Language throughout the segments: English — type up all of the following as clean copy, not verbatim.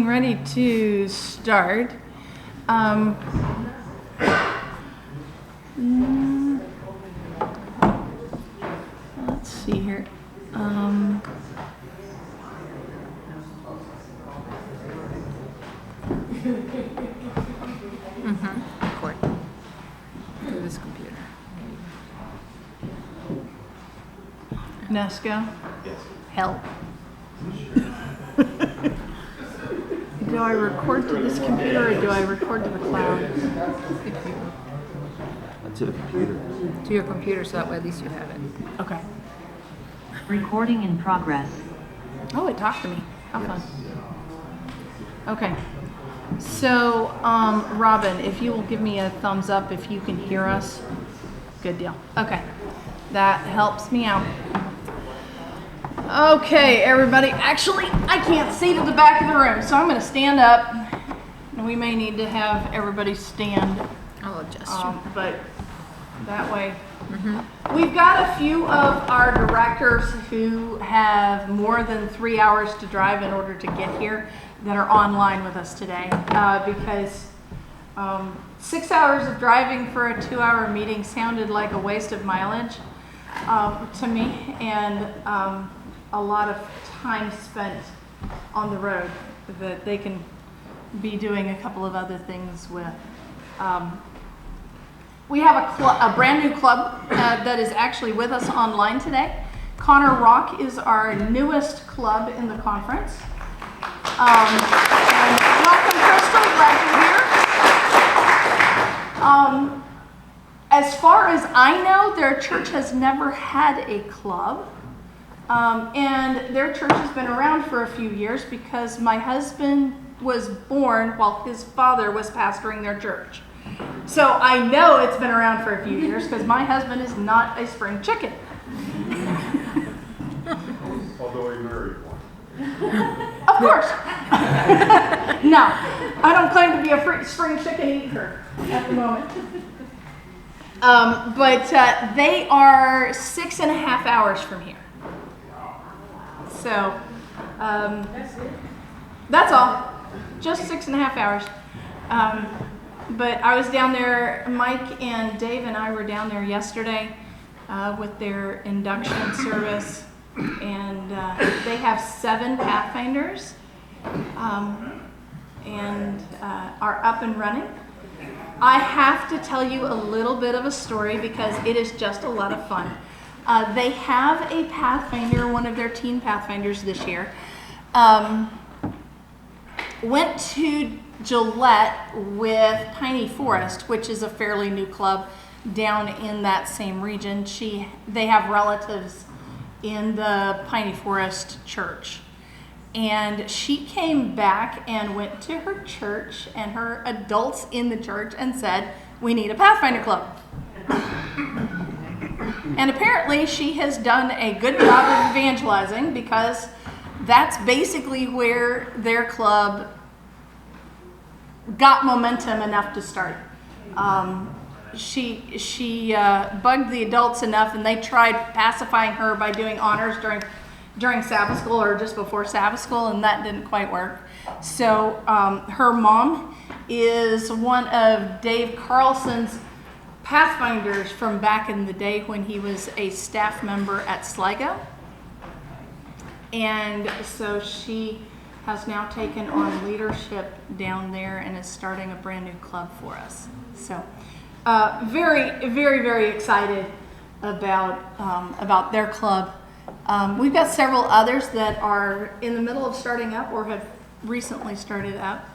getting ready to start. Let's see here. Record through this computer. Nesco? Yes. Help. Do I record to this computer or do I record to the cloud? To the computer. To your computer, so that way at least you have it. Okay. Recording in progress. Oh, it talked to me. How fun. Okay. So, Robin, if you will give me a thumbs up if you can hear us. Good deal. Okay. That helps me out. Okay, everybody. Actually, I can't see to the back of the room, so I'm going to stand up. And we may need to have everybody stand. I'll adjust you. But that way. We've got a few of our directors who have more than 3 hours to drive in order to get here that are online with us today because 6 hours of driving for a 2-hour meeting sounded like a waste of mileage to me, and a lot of time spent on the road that they can be doing a couple of other things with. We have a brand new club that is actually with us online today. Connor Rock is our newest club in the conference. And welcome, Crystal. Glad you're here. As far as I know, their church has never had a club. And their church has been around for a few years because my husband was born while his father was pastoring their church. So I know it's been around for a few years because my husband is not a spring chicken. Although he married one. Of course. No, I don't claim to be a spring chicken eater at the moment. But they are 6.5 hours from here. So that's all. Just 6.5 hours. But I was down there, Mike and Dave and I were down there yesterday with their induction service, and they have 7 Pathfinders and are up and running. I have to tell you a little bit of a story because it is just a lot of fun. They have a Pathfinder, one of their teen Pathfinders this year, went to Gillette with Piney Forest, which is a fairly new club down in that same region. They have relatives in the Piney Forest church. And she came back and went to her church and her adults in the church and said, "We need a Pathfinder club." And apparently she has done a good job of evangelizing because that's basically where their club got momentum enough to start. She bugged the adults enough, and they tried pacifying her by doing honors during Sabbath school or just before Sabbath school, and that didn't quite work. So her mom is one of Dave Carlson's Pathfinders from back in the day when he was a staff member at Sligo, and so she has now taken on leadership down there and is starting a brand new club for us. So very, very, very excited about their club. We've got several others that are in the middle of starting up or have recently started up.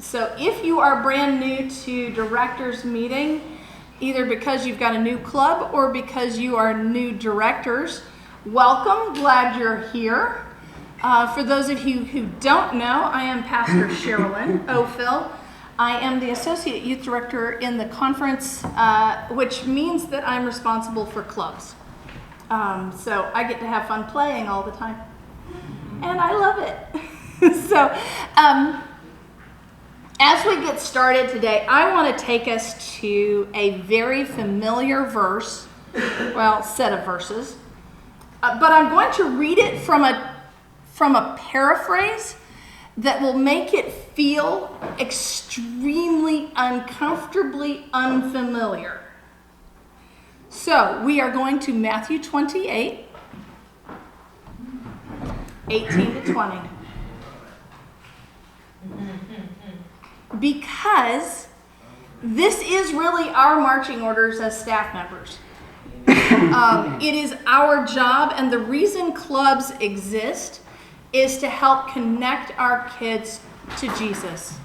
So if you are brand new to directors meeting, either because you've got a new club or because you are new directors, welcome, glad you're here. For those of you who don't know, I am Pastor Sherilyn O'Phil. I am the Associate Youth Director in the conference, which means that I'm responsible for clubs. So I get to have fun playing all the time. And I love it. So as we get started today, I want to take us to a very familiar verse, set of verses. But I'm going to read it from a paraphrase that will make it feel extremely uncomfortably unfamiliar. So we are going to Matthew 28, 18 to 20. Because this is really our marching orders as staff members. It is our job, and the reason clubs exist is to help connect our kids to Jesus.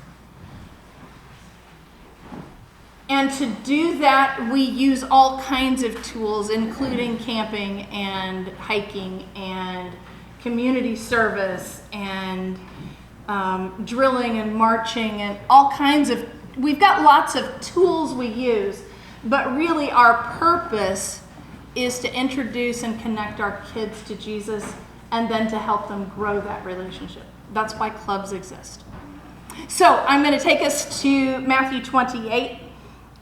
And to do that, we use all kinds of tools, including camping and hiking and community service and drilling and marching and all kinds of, we've got lots of tools we use, but really our purpose is to introduce and connect our kids to Jesus and then to help them grow that relationship. That's why clubs exist. So I'm going to take us to Matthew 28.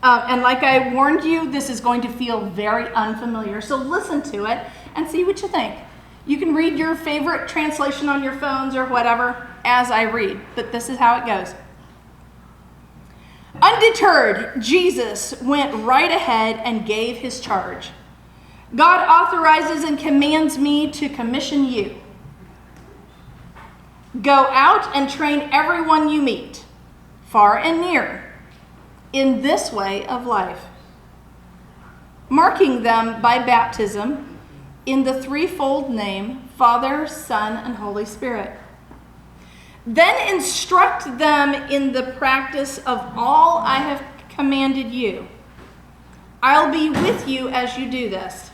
And like I warned you, this is going to feel very unfamiliar. So listen to it and see what you think. You can read your favorite translation on your phones or whatever as I read, but this is how it goes. Undeterred, Jesus went right ahead and gave his charge. God authorizes and commands me to commission you. Go out and train everyone you meet, far and near, in this way of life, marking them by baptism in the threefold name, Father, Son, and Holy Spirit. Then instruct them in the practice of all I have commanded you. I'll be with you as you do this,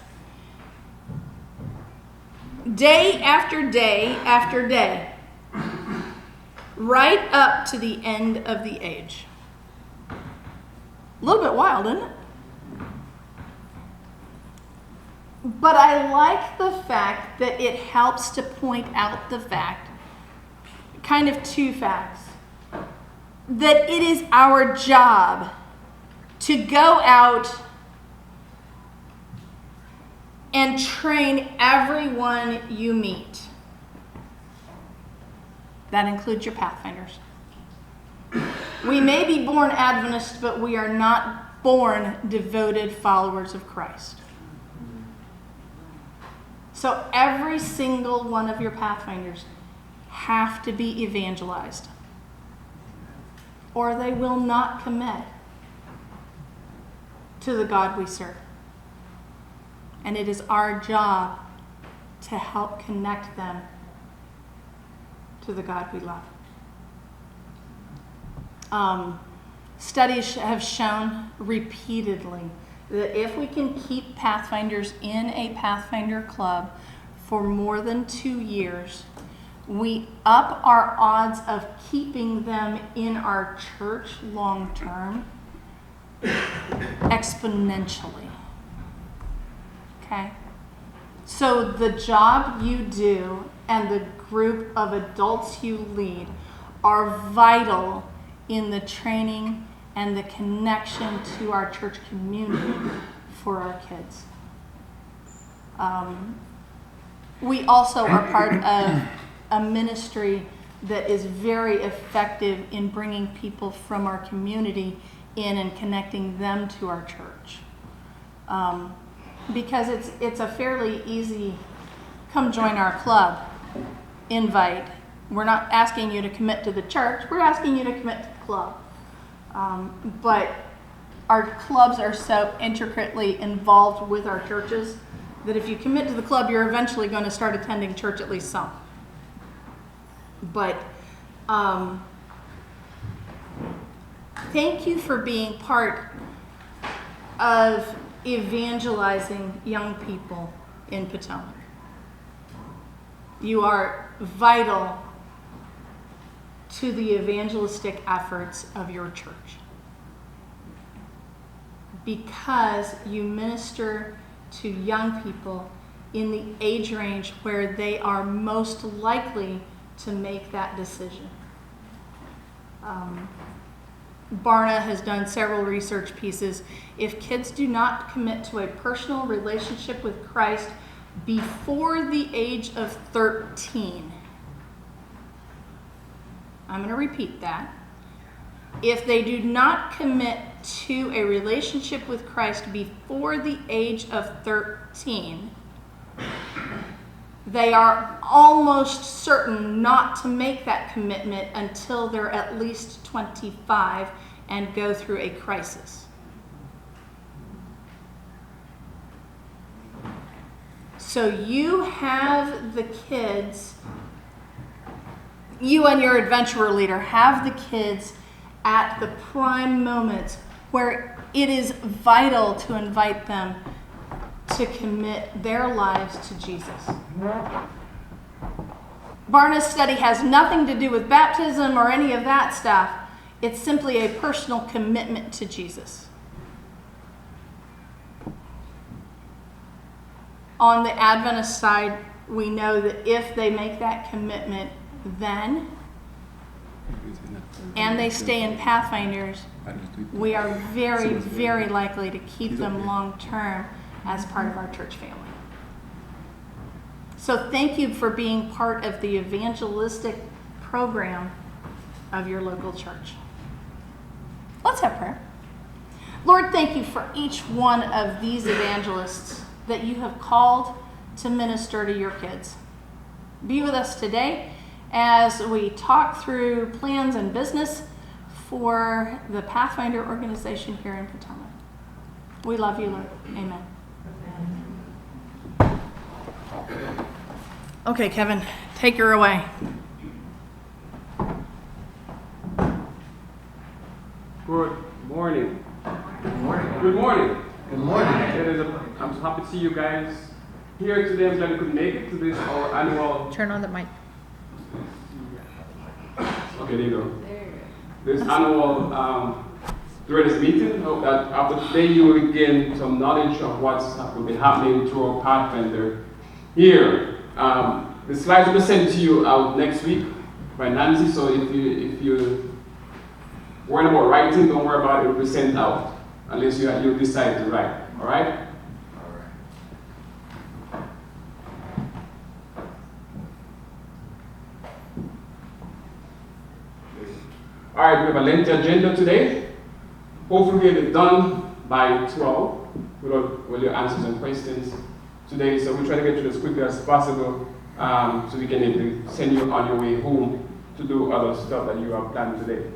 day after day after day, right up to the end of the age. A little bit wild, isn't it? But I like the fact that it helps to point out the fact, kind of two facts, that it is our job to go out and train everyone you meet. That includes your Pathfinders. We may be born Adventists, but we are not born devoted followers of Christ. So every single one of your Pathfinders have to be evangelized, or they will not commit to the God we serve. And it is our job to help connect them to the God we love. Studies have shown repeatedly that if we can keep Pathfinders in a Pathfinder club for more than 2 years, we up our odds of keeping them in our church long term exponentially. Okay? So the job you do and the group of adults you lead are vital in the training and the connection to our church community for our kids. We also are part of a ministry that is very effective in bringing people from our community in and connecting them to our church. Because it's a fairly easy, come join our club, invite. We're not asking you to commit to the church, we're asking you to commit to the club. But our clubs are so intricately involved with our churches that if you commit to the club, you're eventually going to start attending church, at least some. But thank you for being part of evangelizing young people in Potomac. You are vital to the evangelistic efforts of your church because you minister to young people in the age range where they are most likely to make that decision. Barna has done several research pieces. If kids do not commit to a personal relationship with Christ before the age of 13, I'm going to repeat that. If they do not commit to a relationship with Christ before the age of 13, they are almost certain not to make that commitment until they're at least 25 and go through a crisis. So you have the kids, you and your adventurer leader have the kids at the prime moments where it is vital to invite them to commit their lives to Jesus. Barna's study has nothing to do with baptism or any of that stuff. It's simply a personal commitment to Jesus. On the Adventist side, we know that if they make that commitment then, and they stay in Pathfinders, we are very, very likely to keep them long term as part of our church family. So thank you for being part of the evangelistic program of your local church. Let's have prayer. Lord, thank you for each one of these evangelists that you have called to minister to your kids. Be with us today as we talk through plans and business for the Pathfinder organization here in Potomac. We love you, Lord. Amen. Okay, Kevin, take her away. Good morning. Good morning. Good morning. Good morning. I'm happy to see you guys here today. I'm glad you could make it to this our annual. Turn on the mic. Okay, there you go. This annual during this meeting. Hope that after today you will gain some knowledge of what's will be happening through our Pathfinder Year. The slides will be sent to you out next week by Nancy. So if you worry about writing, don't worry about it. It will be sent out unless you decide to write. All right. All right, we have a lengthy agenda today. Hopefully we'll get it done by 12 with all your answers and questions today. So we'll try to get through as quickly as possible so we can send you on your way home to do other stuff that you have planned today.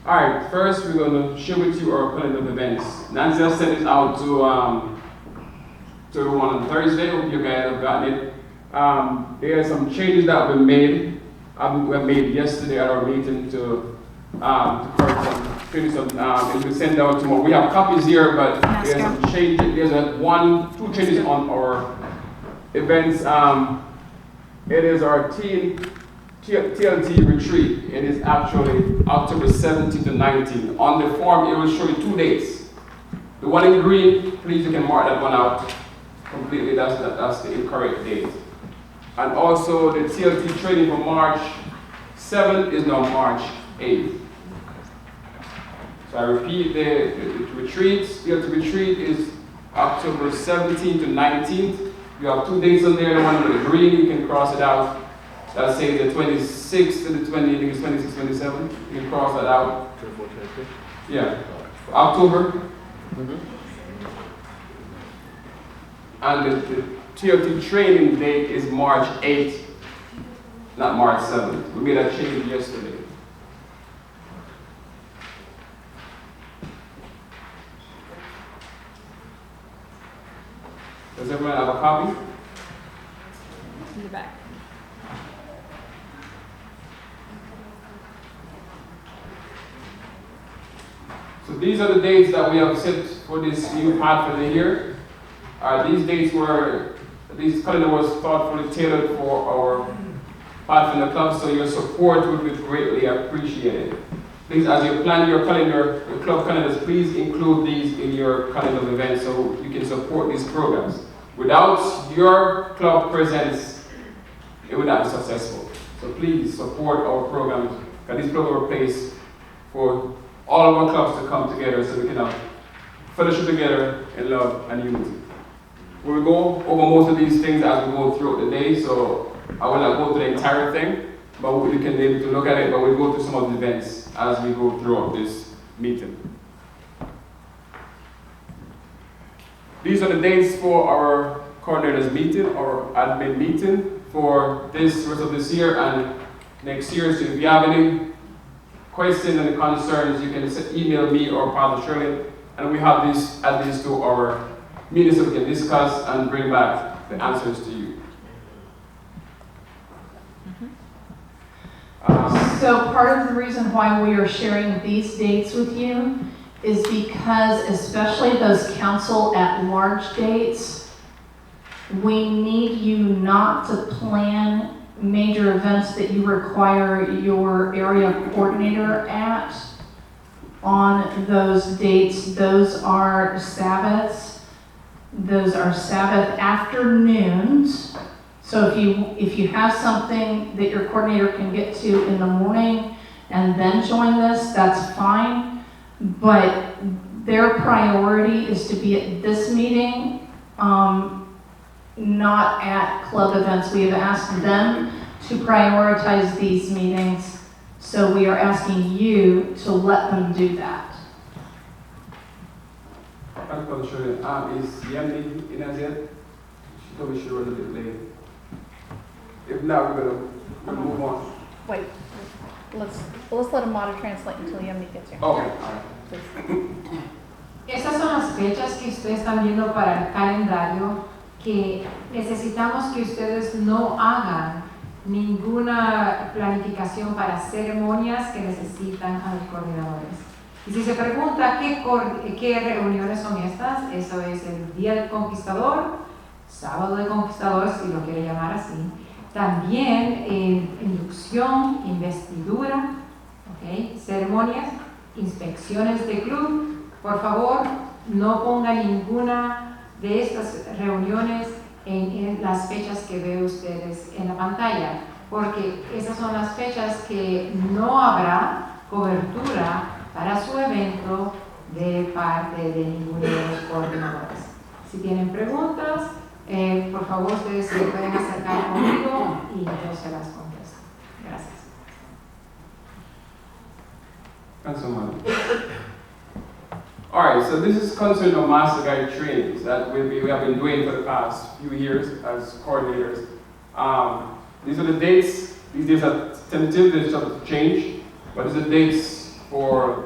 All right, first we're going to share with you our calendar of events. Nancy has sent it out to everyone on Thursday. Hope you guys have gotten it. There are some changes that have been made. We have made yesterday at our meeting to finish some. It will be sent out tomorrow. We have copies here, but there's some changes. There's two changes on our events. It is our TLT retreat. It is actually October 17th to 19th. On the form, it will show you 2 dates. The one in green, please, you can mark that one out completely. That's the incorrect date. And also the TLT training for March 7th is now March 8th. So I repeat, the retreat, TLT retreat is October 17th to 19th. You have 2 dates on there. The one with the green, you can cross it out. That says the 26th to the 20th, I think it's 26th, 27th. You can cross that out. 24, 25. Yeah. October. Mm-hmm. And the TLT training date is March 8th, not March 7th. We made that change yesterday. Does everyone have a copy? In the back. So these are the dates that we have set for this new Pathfinder Year. This calendar was thoughtfully tailored for our Pathfinder Club, so your support would be greatly appreciated. Please, as you plan your calendar, your club calendars, please include these in your calendar of events so you can support these programs. Without your club presence, it would not be successful. So please support our programs, because these programs are placed for all of our clubs to come together so we can have fellowship together in love and unity. We will go over most of these things as we go throughout the day, so I will not go through the entire thing. but we can be able to look at it, but we'll go through some of the events as we go throughout this meeting. These are the dates for our coordinators meeting or admin meeting for this rest of this year and next year. So if you have any questions and concerns, you can email me or Pastor Shirley, and we have this add these to our meetings so we can discuss and bring back the answers to you. So part of the reason why we are sharing these dates with you is because, especially those council at large dates, we need you not to plan major events that you require your area coordinator at on those dates. Those are Sabbaths. Those are Sabbath afternoons. So if you have something that your coordinator can get to in the morning and then join this, that's fine. But their priority is to be at this meeting, not at club events. We have asked them to prioritize these meetings, so we are asking you to let them do that. I'm going to show you. Is Yemi in as yet? She told me she was a bit late. If not, we're going to move on. Wait, let's let Amada translate until Yemi gets here. Okay, all right. Esas son las fechas que ustedes están viendo para el calendario que necesitamos que ustedes no hagan ninguna planificación para ceremonias que necesitan a los coordinadores. Y si se pregunta qué reuniones son estas, eso es el Día del Conquistador, Sábado del Conquistador, si lo quiere llamar así. También inducción, investidura, ¿okay? Ceremonias, inspecciones de club. Por favor, no ponga ninguna de estas reuniones en las fechas que ve ustedes en la pantalla, porque esas son las fechas que no habrá cobertura para su evento de parte de ninguno de los coordinadores. Si tienen preguntas, por favor ustedes se pueden acercar conmigo y yo se las contesto. Gracias. Councilman. All right, so this is concerning our master guide trainings that we have been doing for the past few years as coordinators. These are the dates. These dates are tentative, they sort of change, but these are dates for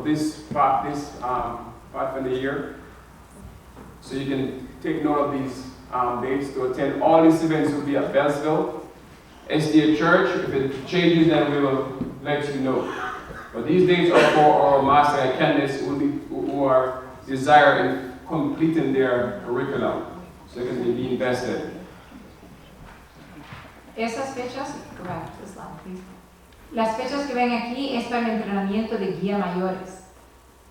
this Pathfinder Year. So you can take note of these dates to attend. All these events will be at Bellsville, SDA Church. If it changes, then we will let you know. But these dates are for our master guide candidates who are desiring completing their curriculum, so they can be invested. Esas fechas, go back to the slide, please. Las fechas que ven aquí es para el entrenamiento de guía mayores.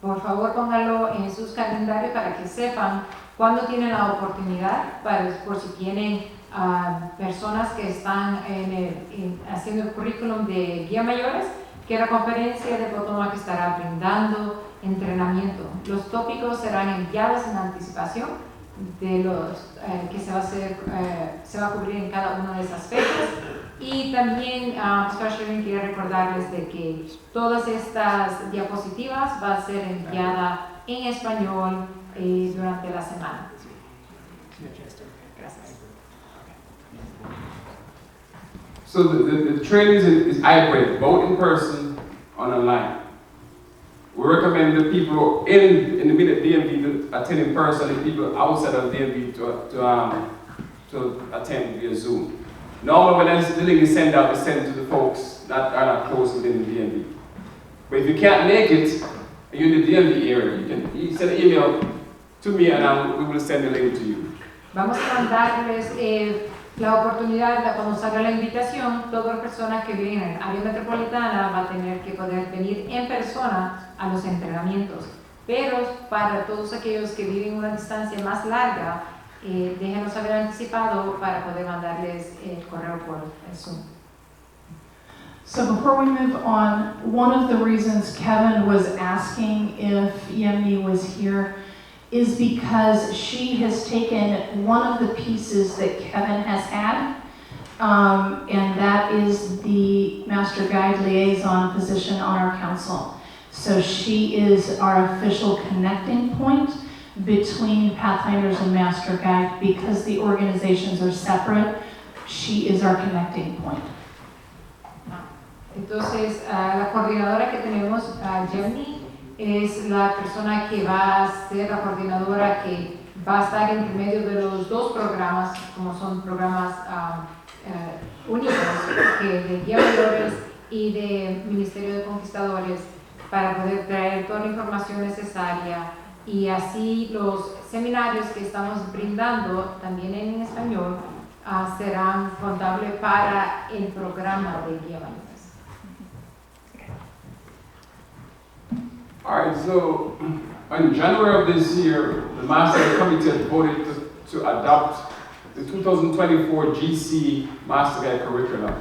Por favor, pónganlo en sus calendarios para que sepan cuándo tienen la oportunidad, por si tienen personas que están haciendo el currículum de guía mayores, que la conferencia de Potomac estará brindando entrenamiento. Los tópicos serán enviados en anticipación de los que se va a cubrir en cada una de esas fechas. Y también Sherwin quiere recordarles de que todas estas diapositivas van a ser enviadas en español durante la semana. Gracias. So the training is hybrid, both in person and online. We recommend the people in the minute DMV to attend in person and people outside of DMV to attend via Zoom. Normally when the link is sent out, it's sent to the folks that are not close within the DMV. But if you can't make it, and you're in the DMV area, you send an email to me and we will send the link to you. Vamos a mandarles la oportunidad, cuando salga la invitación, todas las personas que viven en el área metropolitana van a tener que poder venir en persona a los entrenamientos. Pero para todos aquellos que viven una distancia más larga, déjenos saber anticipado para poder mandarles el correo por el Zoom. So before we move on, one of the reasons Kevin was asking if Yemi was here is because she has taken one of the pieces that Kevin has had and that is the Master Guide Liaison position on our council. So she is our official connecting point between Pathfinders and Master Guide. Because the organizations are separate, she is our connecting point. Entonces, la coordinadora que tenemos, Jenny, es la persona que va a ser la coordinadora que va a estar entre medio de los dos programas, como son programas únicos, que de guía mayores y de Ministerio de Conquistadores, para poder traer toda la información necesaria, y así los seminarios que estamos brindando también en español serán contables para el programa de guía mayores. All right, so in January of this year, the Master Committee had voted to adopt the 2024 GC Master Guide curriculum.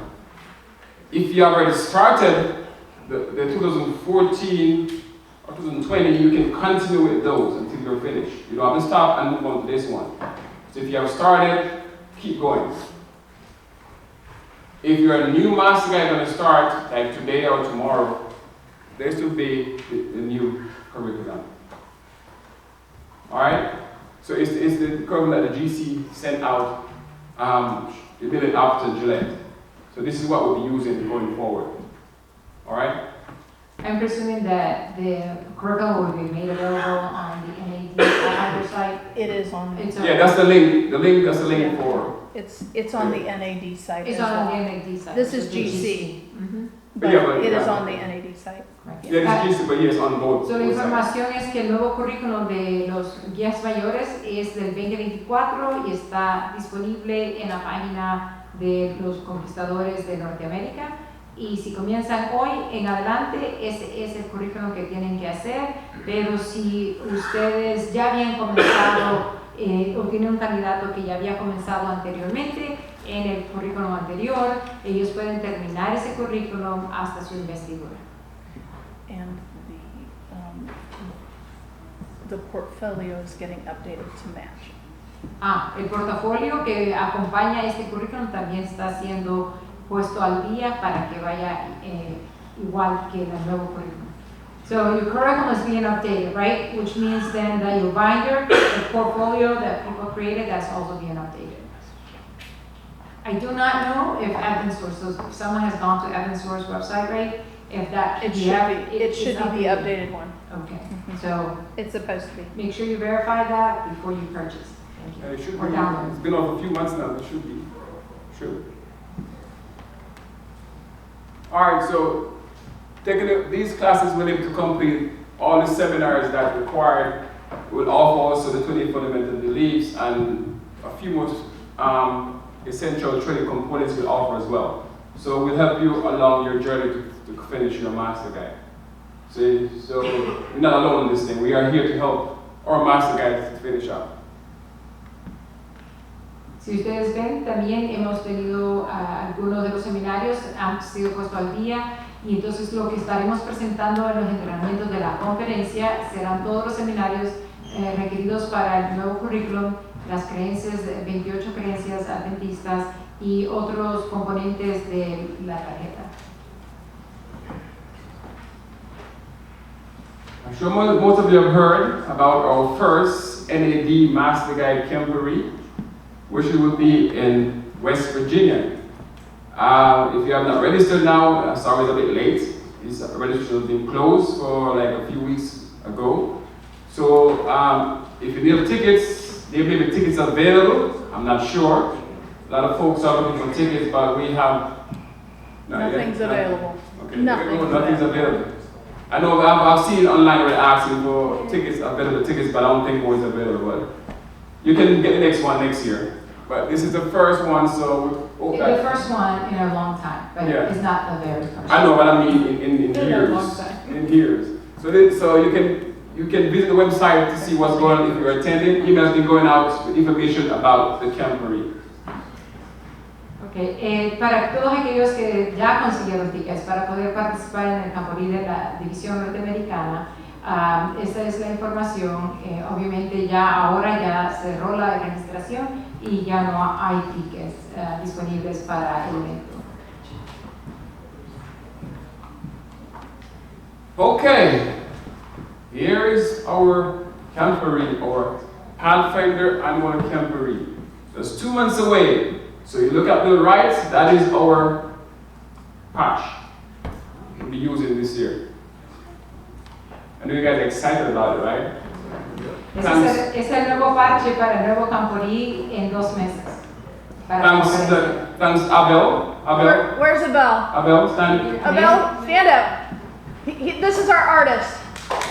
If you already started the 2014 or 2020, you can continue with those until you're finished. You don't have to stop and move on to this one. So if you have started, keep going. If you're a new Master Guide going to start, like today or tomorrow, there should be the new curriculum. All right? So it's the curriculum that the GC sent out. They did it after July. So this is what we'll be using going forward. All right? I'm presuming that the curriculum will be made available on the NAD site. It is on. Yeah, that's the link. That's the link for. It's on the NAD site. It's as on well. the NAD site. This is the GC. Mhm. Yeah, but- It is yeah. on the NAD site. Yeah, this is but yes, on both. So, la both sides. información es que el nuevo currículum de los guías mayores es del 2024 y está disponible en la página de los conquistadores de Norteamérica. Y si comienzan hoy en adelante, ese es el currículum que tienen que hacer. Pero si ustedes ya habían comenzado o tienen un candidato que ya había comenzado anteriormente en el currículum anterior, ellos pueden terminar ese currículum hasta su investidura. And the portfolio is getting updated to match. El portafolio que acompaña este currículum también está siendo puesto al día para que vaya igual que el nuevo currículum. So your curriculum is being updated, right? Which means then that your binder, the portfolio that people created, that's also being updated. I do not know if EvanSource, so if someone has gone to EvanSource website, right? If that It yeah, should be. It should be the updated one. Okay, so It's supposed to be. make sure you verify that before you purchase. Thank you. It should Or be. download. It's been over a few months now. It should be. Sure. All right. So, these classes will able to complete all the seminars that are required. Will offer also the 20 fundamental beliefs and a few more essential training components will offer as well. So we'll help you along your journey to finish your master guide. So you're not alone in this thing. We are here to help our master guide to finish up. Si ustedes ven, también hemos tenido algunos de los seminarios han sido puestos al día, y entonces lo que estaremos presentando en los entrenamientos de la conferencia serán todos los seminarios requeridos para el nuevo currículum, las creencias, 28 creencias adventistas y otros componentes de la tarjeta. I'm sure most of you have heard about our first NAD Master Guide Camporee, which will be in West Virginia. If you have not registered now, sorry it's a bit late. This registration has been closed for like a few weeks ago. So if you need tickets, there may be tickets available. I'm not sure. A lot of folks are looking for tickets, but we have Nothing's available. Okay, Nothing's available. I know I've seen online where they're asking for tickets, available tickets, but I don't think more is available. You can get the next one next year. But this is the first one, so It's the first one in a long time, but Yeah. it's not the very first. I know what I mean in a years. long time. In years. So you can visit the website to see what's going on if you're attending. Emails been going out with information about the Camporee. Okay. Para todos aquellos que ya consiguieron tickets para poder participar en el Camporee de la División Norteamericana, Esta es la información. Obviamente ahora ya cerró la registración y ya no hay tickets disponibles para el evento. Okay, here is our camporee, or Pathfinder annual camporee. It's 2 months away. So you look at the right, that is our patch we'll be using this year. I know you guys are excited about it, right? Ese es el nuevo parche para el nuevo camporí en 2 meses. Para la conferencia. Thanks, Abel. Where's Abel? Abel, stand. Abel, stand up. This is our artist.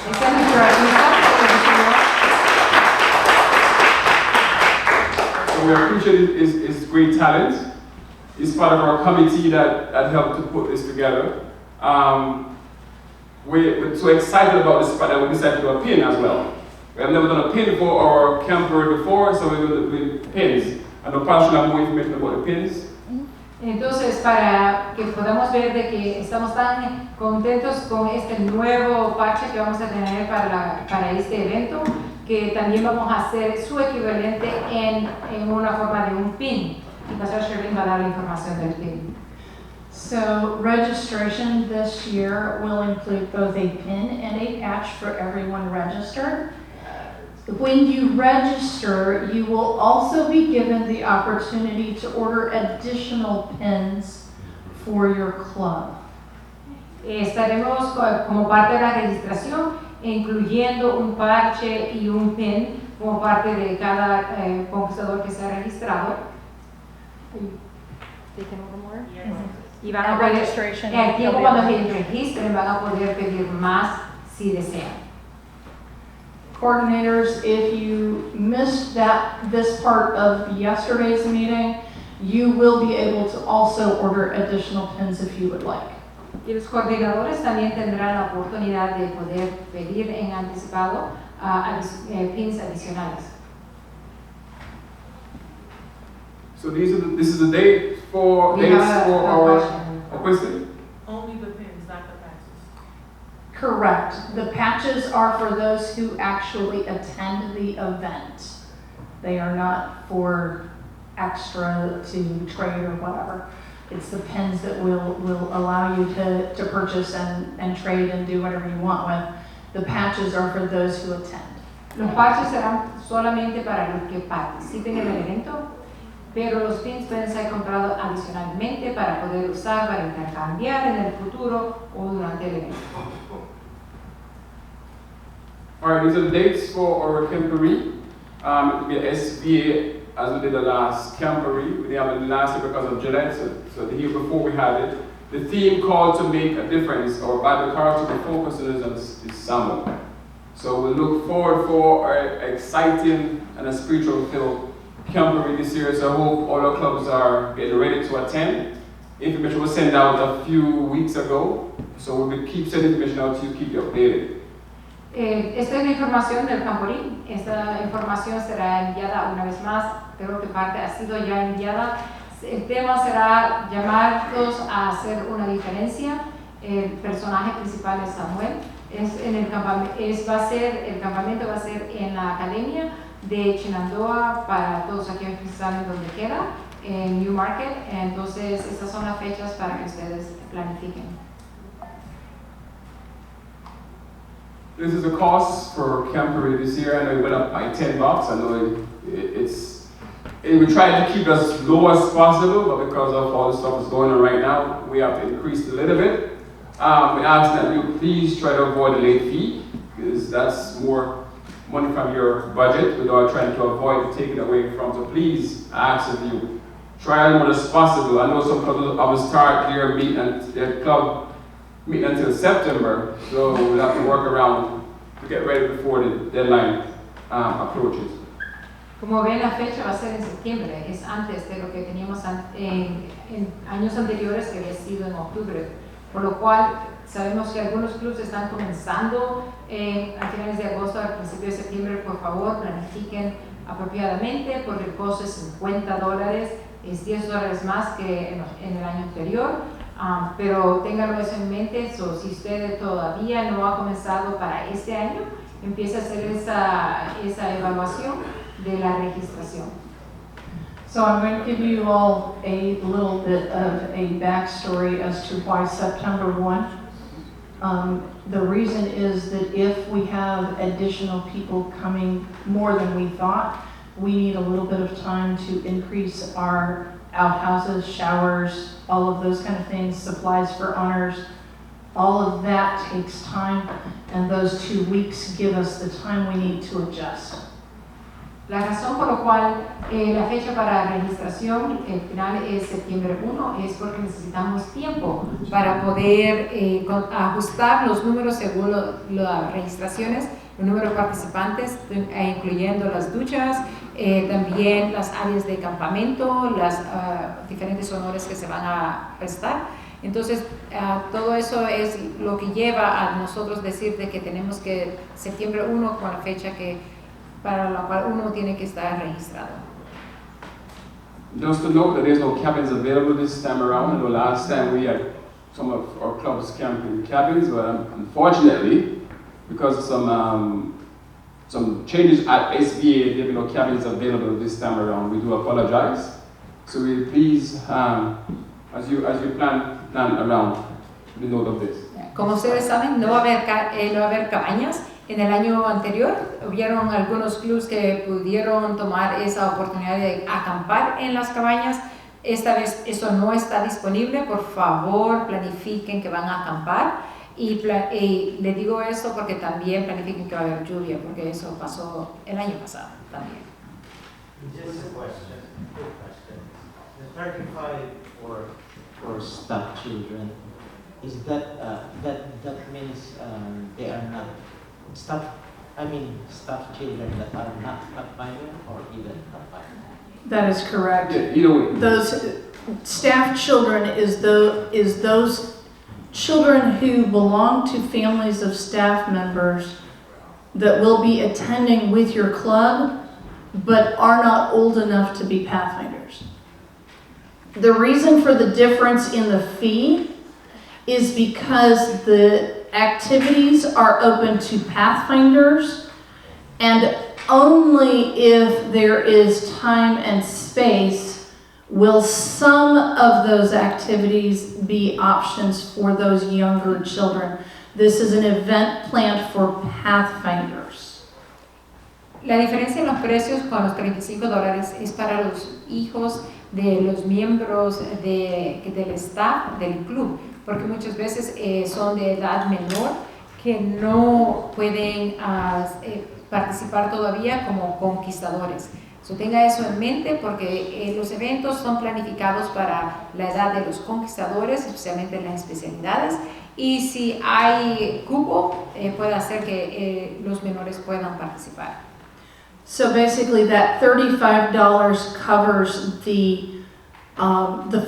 Esta es nuestra artista. So we appreciate his great talent. He's part of our committee that helped to put this together. We're so excited about this part that we decided to do a pin as well. We have never done a pin for our camper before, so we're going to do pins. And the passion have more information about the pins. Entonces, para que podamos ver de que estamos tan contentos con este nuevo parche que vamos a tener para este evento, que también vamos a hacer su equivalente en una forma de un pin. Y Pastor Sherwin va a dar la información del pin. So registration this year will include both a pin and a patch for everyone registered. When you register, you will also be given the opportunity to order additional pins for your club. Estaremos como parte de la registración incluyendo un parche y un pin como parte de cada conquistador que se ha registrado. They can order more? Y van At a registration. En el tiempo you'll be cuando able se registren van a poder pedir más si desean. Coordinators, if you missed this part of yesterday's meeting, you will be able to also order additional pins if you would like. Y los coordinadores también tendrán la oportunidad de poder pedir en anticipado pins adicionales. So this is the date for We dates have for a our question. question. Only the pins, not the patches. Correct. The patches are for those who actually attend the event. They are not for extra to trade or whatever. It's the pins that will allow you to purchase and trade and do whatever you want with. The patches are for those who attend. Los parches serán solamente para los que participen en el evento, pero los pins pueden ser comprados adicionalmente para poder usar, para intercambiar en el futuro o durante el evento. All right, these are the dates for our camporee. It will be SVA as we did the last camporee. We didn't have it last year because of Gillette, so the year before we had it. The theme called to make a difference, or Bible character the focus is summer. So we look forward for an exciting and a spiritual filled camporee this year. So I hope all our clubs are getting ready to attend. Information was sent out a few weeks ago, so we will keep sending information out to you, keep you updated. Esta es la información del camporí. Esta información será enviada una vez más. Creo que parte ha sido ya enviada. El tema será llamarlos a hacer una diferencia. El personaje principal es Samuel. El campamento va a ser en la academia de Shenandoah para todos aquellos que saben dónde queda, en New Market. Entonces, estas son las fechas para que ustedes planifiquen. This is the cost for camporee this year. I know it went up by $10. I know we tried to keep it as low as possible, but because of all the stuff that's going on right now, we have to increase it a little bit. We ask that you please try to avoid a late fee, because that's more money from your budget without trying to avoid taking away from. So please, I ask of you, try as much as possible. I know some clubs will start their club meeting until September, so we'll have to work around to get ready before the deadline approaches. Como ven, la fecha va a ser en septiembre, es antes de lo que teníamos en años anteriores, que había sido en octubre, por lo cual sabemos que algunos clubes están comenzando a finales de agosto, al principio de septiembre. Por favor, planifiquen apropiadamente, porque el costo es $50, es $10 más que en el año anterior. Pero ténganlo eso en mente, si usted todavía no ha comenzado para este año, empiece a hacer esa evaluación de la registración. So I'm going to give you all a little bit of a backstory as to why September 1. The reason is that if we have additional people coming more than we thought, we need a little bit of time to increase our outhouses, showers, all of those kind of things, supplies for honors. All of that takes time, and those 2 weeks give us the time we need to adjust. La razón por la cual la fecha para registración, el final es septiembre 1, es porque necesitamos tiempo para poder ajustar los números según las registraciones, el número de participantes, incluyendo las duchas, también las áreas de campamento, las diferentes honores que se van a prestar. Entonces, todo eso es lo que lleva a nosotros decir de que tenemos que septiembre 1 con la fecha para la cual uno tiene que estar registrado. Just to note that there's no cabins available this time around. I know last time we had some of our clubs camping cabins, but unfortunately, because of some changes at SBA, there are no cabins available this time around. We do apologize. So we please, as you plan around, the note of this. Como ustedes saben, no va a haber cabañas. En el año anterior hubieron algunos clubs que pudieron tomar esa oportunidad de acampar en las cabañas. Esta vez eso no está disponible. Por favor, planifiquen que van a acampar. Y le digo eso porque también planifiquen que va a haber lluvia, porque eso pasó el año pasado también. Just a question, quick question. The 35 for staff children, is that means they are not staff children that are not Pathfinder or even Pathfinder? That is correct. Yeah, either way. Those staff children is those children who belong to families of staff members that will be attending with your club but are not old enough to be Pathfinders. The reason for the difference in the fee is because the activities are open to Pathfinders, and only if there is time and space will some of those activities be options for those younger children. This is an event planned for Pathfinders. La diferencia en los precios con los $35 es para los hijos de los miembros del staff del club, porque muchas veces son de edad menor que no pueden participar todavía como conquistadores. So, tenga eso en mente porque los eventos son planificados para la edad de los conquistadores, especialmente en las especialidades, y si hay cupo, puede hacer que los menores puedan participar. So basically that $35 covers the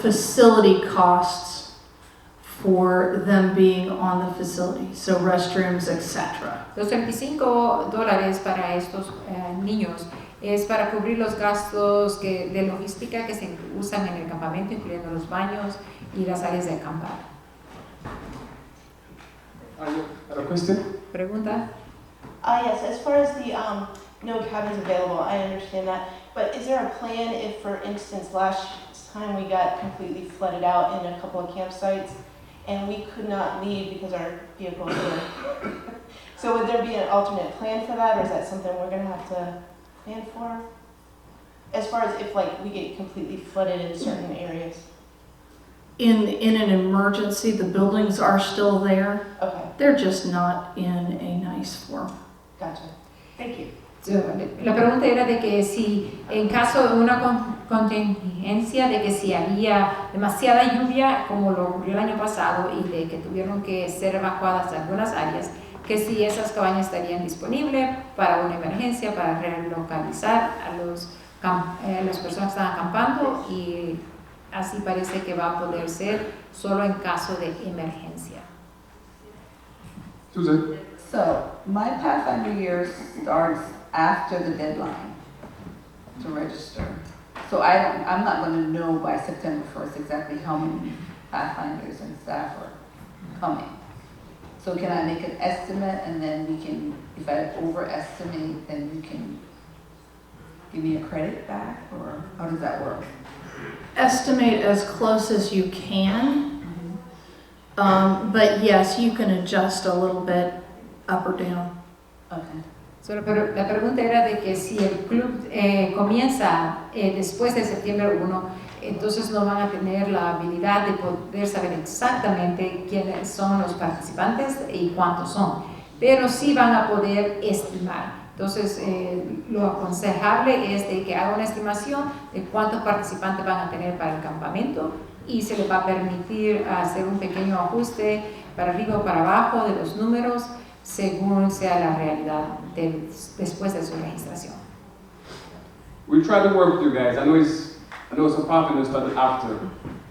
facility costs for them being on the facility, so restrooms, etc. Los $35 para estos niños es para cubrir los gastos de logística que se usan en el campamento, incluyendo los baños y las áreas de acampar. Have a question? ¿Pregunta? Yes, as far as the no cabins available, I understand that. But is there a plan if, for instance, last time we got completely flooded out in a couple of campsites and we could not leave because our vehicles were... So would there be an alternate plan for that, or is that something we're going to have to plan for? As far as if we get completely flooded in certain areas? In an emergency, the buildings are still there. Okay, They're just not in a nice form. gotcha. Thank you. La pregunta era de que si en caso de una contingencia, de que si había demasiada lluvia, como lo ocurrió el año pasado, y de que tuvieron que ser evacuadas de algunas áreas, que si esas cabañas estarían disponibles para una emergencia, para relocalizar a las personas que están acampando, y así parece que va a poder ser solo en caso de emergencia. Susan? So, my Pathfinder year starts after the deadline to register. So I'm not going to know by September 1st exactly how many Pathfinders and staff are coming. So can I make an estimate and then we can, if I overestimate, then you can give me a credit back, or how does that work? Estimate as close as you can, but yes, you can adjust a little bit up or down. Okay. Pero la pregunta era de que si el club comienza después de septiembre 1, entonces no van a tener la habilidad de poder saber exactamente quiénes son los participantes y cuántos son, pero sí van a poder estimar. Entonces, lo aconsejable es de que haga una estimación de cuántos participantes van a tener para el campamento y se les va a permitir hacer un pequeño ajuste para arriba o para abajo de los números según sea la realidad después de su registración. We try to work with you guys. I know some Pathfinders started after,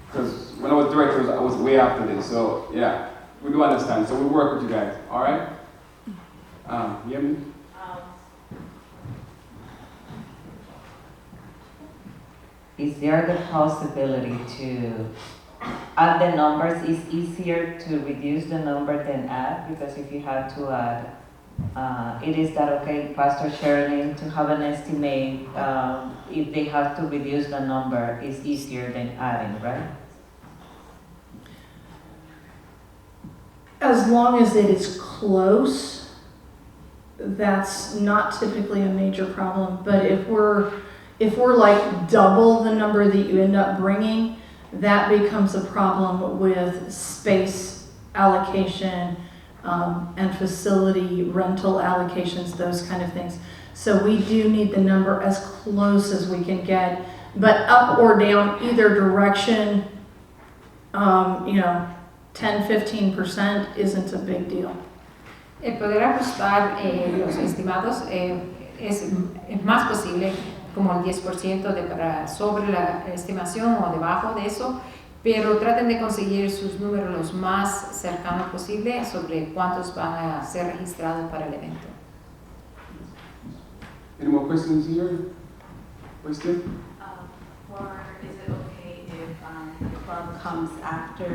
because when I was director, I was way after this. So yeah, we do understand. So we work with you guys. All right? You hear me? Is there the possibility to add the numbers? Is easier to reduce the number than add? Because if you have to add, it is that okay, Pastor Sherilyn, to have an estimate, if they have to reduce the number, is easier than adding, right? As long as it is close, that's not typically a major problem. But if we're like double the number that you end up bringing, that becomes a problem with space allocation and facility rental allocations, those kind of things. So we do need the number as close as we can get, but up or down either direction, 10-15% isn't a big deal. El poder ajustar los estimados es más posible como el 10% sobre la estimación o debajo de eso, pero traten de conseguir sus números los más cercanos posible sobre cuántos van a ser registrados para el evento. Any more questions here? Question? Or is it okay if the club comes after